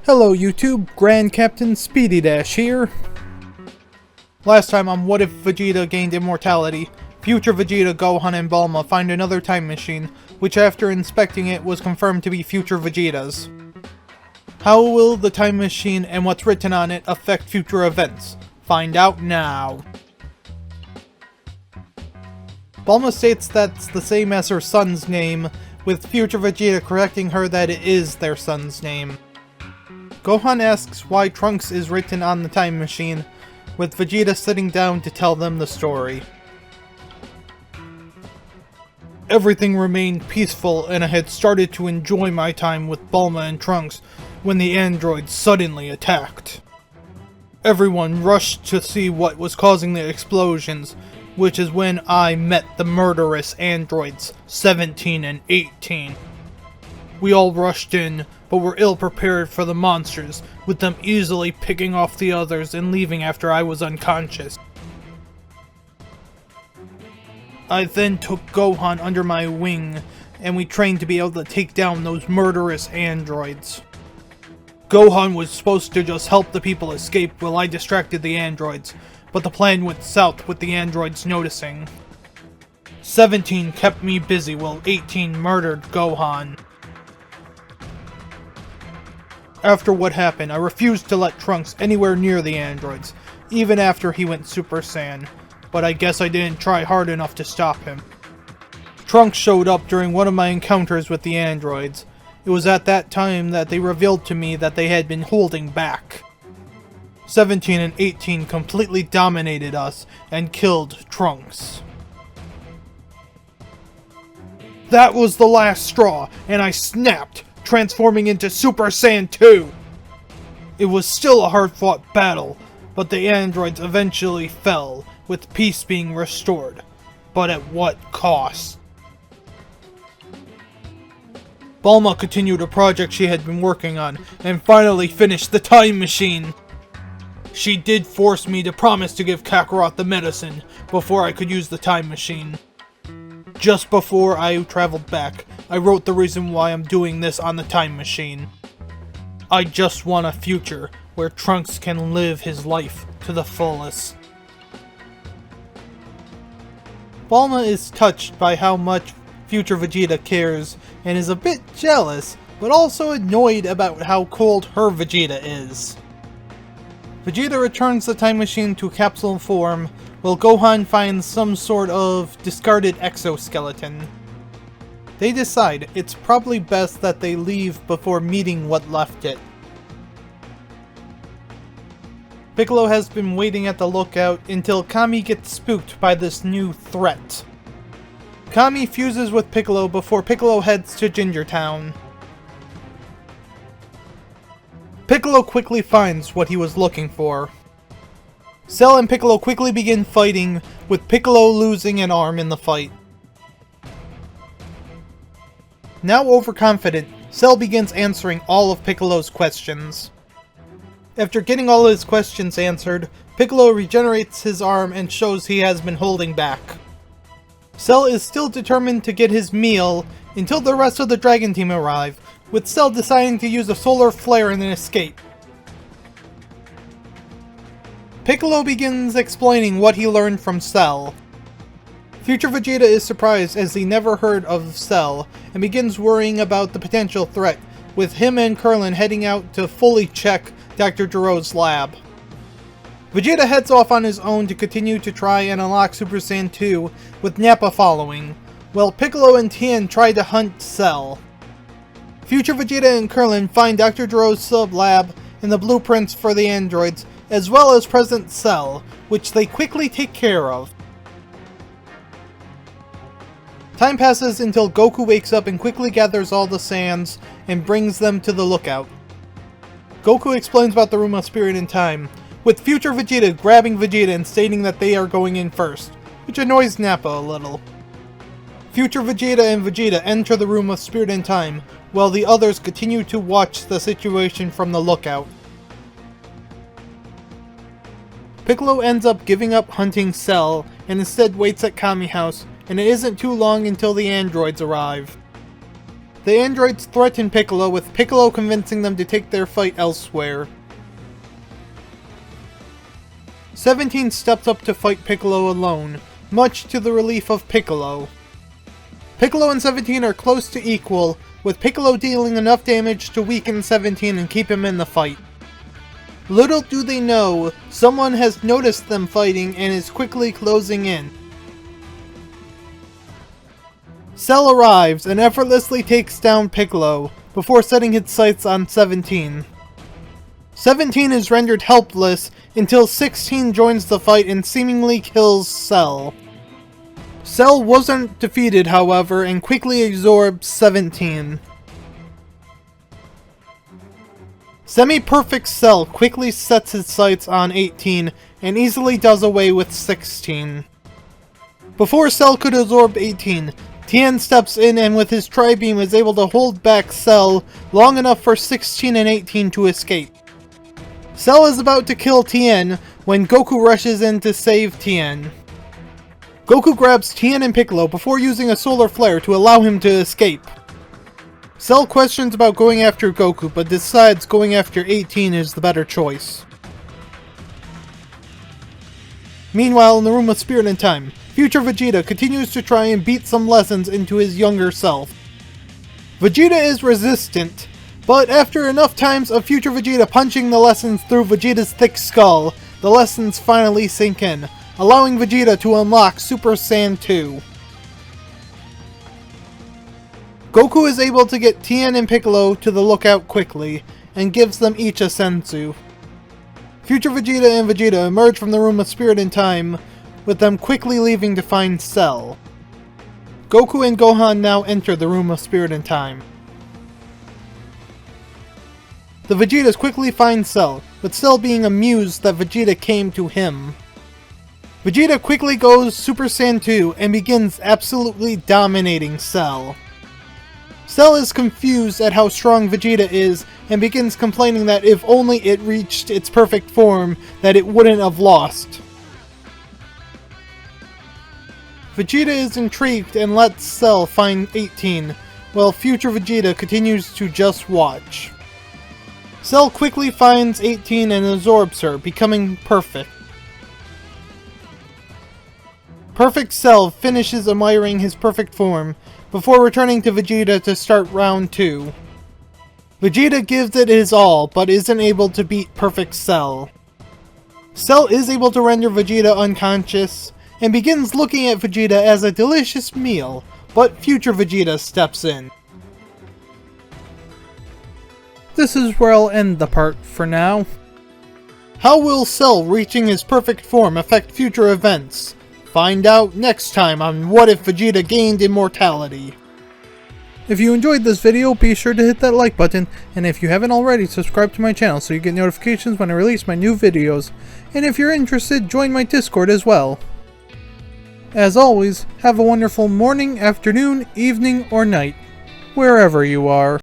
Hello YouTube, Grand Captain Speedy Dash here. Last time on What If Vegeta Gained Immortality, Future Vegeta, Gohan, and Bulma find another time machine, which after inspecting it was confirmed to be Future Vegeta's. How will the time machine and what's written on it affect future events? Find out now. Bulma states that's the same as her son's name, with Future Vegeta correcting her that it is their son's name. Gohan asks why Trunks is written on the time machine, with Vegeta sitting down to tell them the story. Everything remained peaceful and I had started to enjoy my time with Bulma and Trunks when the androids suddenly attacked. Everyone rushed to see what was causing the explosions, which is when I met the murderous androids 17 and 18. We all rushed in, but were ill-prepared for the monsters, with them easily picking off the others and leaving after I was unconscious. I then took Gohan under my wing, and we trained to be able to take down those murderous androids. Gohan was supposed to just help the people escape while I distracted the androids, but the plan went south with the androids noticing. 17 kept me busy while 18 murdered Gohan. After what happened, I refused to let Trunks anywhere near the androids, even after he went Super Saiyan, but I guess I didn't try hard enough to stop him. Trunks showed up during one of my encounters with the androids. It was at that time that they revealed to me that they had been holding back. 17 and 18 completely dominated us and killed Trunks. That was the last straw, and I snapped, transforming into Super Saiyan 2! It was still a hard-fought battle, but the androids eventually fell, with peace being restored. But at what cost? Bulma continued a project she had been working on, and finally finished the time machine! She did force me to promise to give Kakarot the medicine before I could use the time machine. Just before I traveled back, I wrote the reason why I'm doing this on the time machine. I just want a future where Trunks can live his life to the fullest. Bulma is touched by how much Future Vegeta cares and is a bit jealous, but also annoyed about how cold her Vegeta is. Vegeta returns the time machine to capsule form, while Gohan finds some sort of discarded exoskeleton. They decide it's probably best that they leave before meeting what left it. Piccolo has been waiting at the lookout until Kami gets spooked by this new threat. Kami fuses with Piccolo before Piccolo heads to Ginger Town. Piccolo quickly finds what he was looking for. Cell and Piccolo quickly begin fighting, with Piccolo losing an arm in the fight. Now overconfident, Cell begins answering all of Piccolo's questions. After getting all his questions answered, Piccolo regenerates his arm and shows he has been holding back. Cell is still determined to get his meal until the rest of the Dragon Team arrive, with Cell deciding to use a solar flare in an escape. Piccolo begins explaining what he learned from Cell. Future Vegeta is surprised as he never heard of Cell, and begins worrying about the potential threat, with him and Krillin heading out to fully check Dr. Gero's lab. Vegeta heads off on his own to continue to try and unlock Super Saiyan 2, with Nappa following, while Piccolo and Tien try to hunt Cell. Future Vegeta and Krillin find Dr. Gero's sub-lab and the blueprints for the androids, as well as President Cell, which they quickly take care of. Time passes until Goku wakes up and quickly gathers all the Saiyans and brings them to the lookout. Goku explains about the room of spirit and time, with Future Vegeta grabbing Vegeta and stating that they are going in first, which annoys Nappa a little. Future Vegeta and Vegeta enter the room of spirit and time, while the others continue to watch the situation from the lookout. Piccolo ends up giving up hunting Cell, and instead waits at Kami House, and it isn't too long until the androids arrive. The androids threaten Piccolo, with Piccolo convincing them to take their fight elsewhere. 17 steps up to fight Piccolo alone, much to the relief of Piccolo. Piccolo and 17 are close to equal, with Piccolo dealing enough damage to weaken 17 and keep him in the fight. Little do they know, someone has noticed them fighting and is quickly closing in. Cell arrives and effortlessly takes down Piccolo, before setting his sights on 17. 17 is rendered helpless until 16 joins the fight and seemingly kills Cell. Cell wasn't defeated, however, and quickly absorbs 17. Semi-perfect Cell quickly sets his sights on 18 and easily does away with 16. Before Cell could absorb 18, Tien steps in and with his Tri-Beam is able to hold back Cell long enough for 16 and 18 to escape. Cell is about to kill Tien when Goku rushes in to save Tien. Goku grabs Tien and Piccolo before using a solar flare to allow him to escape. Cell questions about going after Goku, but decides going after 18 is the better choice. Meanwhile, in the Room of Spirit and Time, Future Vegeta continues to try and beat some lessons into his younger self. Vegeta is resistant, but after enough times of Future Vegeta punching the lessons through Vegeta's thick skull, the lessons finally sink in, allowing Vegeta to unlock Super Saiyan 2. Goku is able to get Tien and Piccolo to the lookout quickly, and gives them each a senzu. Future Vegeta and Vegeta emerge from the Room of Spirit and Time, with them quickly leaving to find Cell. Goku and Gohan now enter the Room of Spirit and Time. The Vegetas quickly find Cell, with Cell being amused that Vegeta came to him. Vegeta quickly goes Super Saiyan 2 and begins absolutely dominating Cell. Cell is confused at how strong Vegeta is and begins complaining that if only it reached its perfect form, that it wouldn't have lost. Vegeta is intrigued and lets Cell find 18, while Future Vegeta continues to just watch. Cell quickly finds 18 and absorbs her, becoming perfect. Perfect Cell finishes admiring his perfect form, before returning to Vegeta to start round 2. Vegeta gives it his all, but isn't able to beat Perfect Cell. Cell is able to render Vegeta unconscious, and begins looking at Vegeta as a delicious meal, but Future Vegeta steps in. This is where I'll end the part for now. How will Cell reaching his perfect form affect future events? Find out next time on What If Vegeta Gained Immortality. If you enjoyed this video, be sure to hit that like button, and if you haven't already, subscribe to my channel so you get notifications when I release my new videos. And if you're interested, join my Discord as well. As always, have a wonderful morning, afternoon, evening, or night, wherever you are.